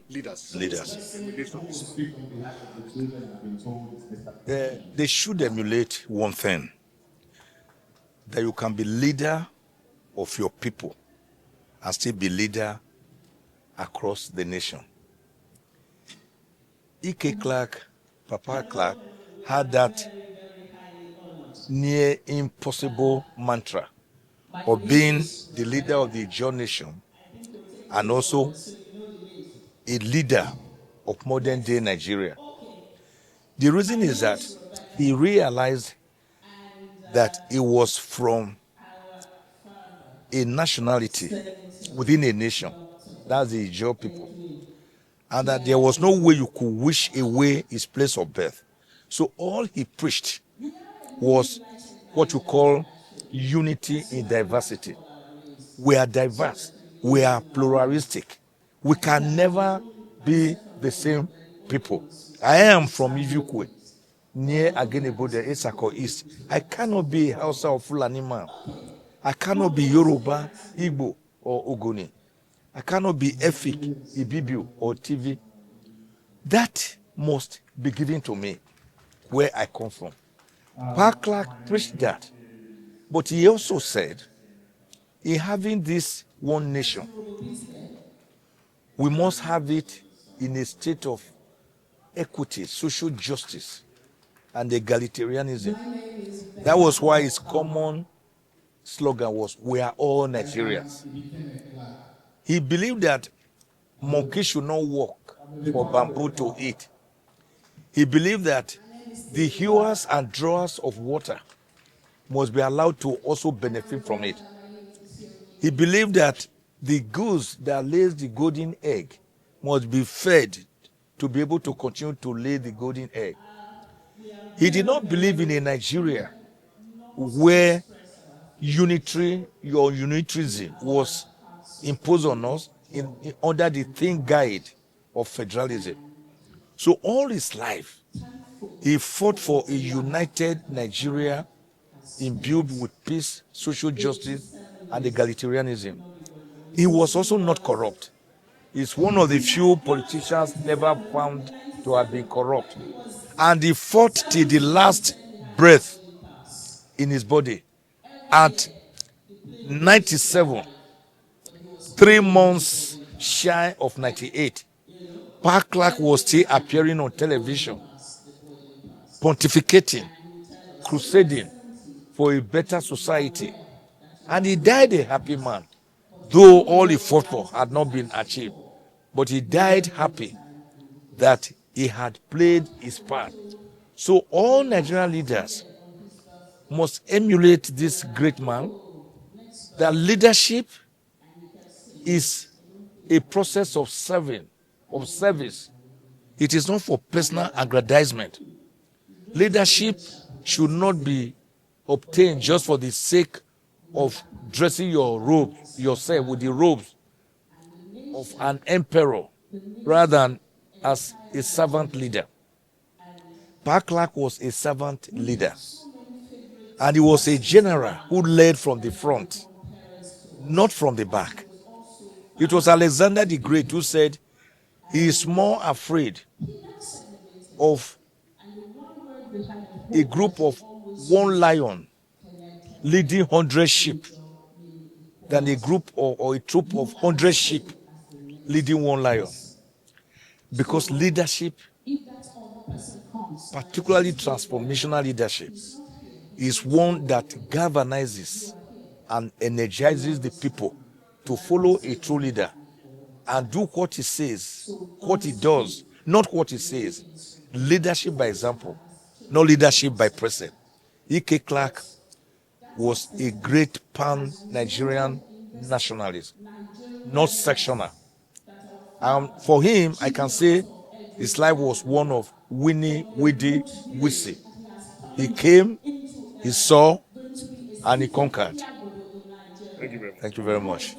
leaders. They should emulate one thing, that you can be leader of your people and still be leader across the nation. E.K. Clark, Papa Clark, had that near impossible mantra of being the leader of the Ijaw nation and also a leader of modern day Nigeria. The reason is that he realized that it was from a nationality within a nation, that's the Ijaw people, and that there was no way you could wish away his place of birth. So all he preached was what you call unity in diversity. We are diverse, we are pluralistic. We can never be the same people. I am from Ijukwe, near Agenebode, Esako East. I cannot be Hausa or Fulani man. I cannot be Yoruba, Igbo, or Ogoni. I cannot be Efik, Ibibiu, or TV. That must be given to me where I come from. Park Clark preached that. But he also said, in having this one nation, we must have it in a state of equity, social justice, and egalitarianism. That was why his common slogan was, "We are all Nigerians." He believed that monkey should not walk for bamboo to eat. He believed that the hewers and drawers of water must be allowed to also benefit from it. He believed that the goose that lays the golden egg must be fed to be able to continue to lay the golden egg. He did not believe in a Nigeria where unitarism was imposed on us under the thin guide of federalism. So all his life, he fought for a united Nigeria imbued with peace, social justice, and egalitarianism. He was also not corrupt. He's one of the few politicians never found to have been corrupt. And he fought till the last breath in his body. At 97, 3 months shy of 98, Park Clark was still appearing on television, pontificating, crusading for a better society. And he died a happy man, though all he fought for had not been achieved. But he died happy that he had played his part. So all Nigerian leaders must emulate this great man. That leadership is a process of service. It is not for personal aggrandizement. Leadership should not be obtained just for the sake of dressing your robe, yourself with the robes of an emperor, rather than as a servant leader. Park Clark was a servant leader, and he was a general who led from the front, not from the back. It was Alexander the Great who said he is more afraid of a group of one lion leading 100 sheep than a group or a troop of 100 sheep leading one lion. Because leadership, particularly transformational leadership, is one that galvanizes and energizes the people to follow a true leader and do what he says, what he does, not what he says. Leadership by example, not leadership by present. E.K. Clark was a great pan-Nigerian nationalist, not sectional. For him, I can say his life was one of Winnie, Widdy, Wissy. He came, he saw, and he conquered. Thank you very much. Thank you very much.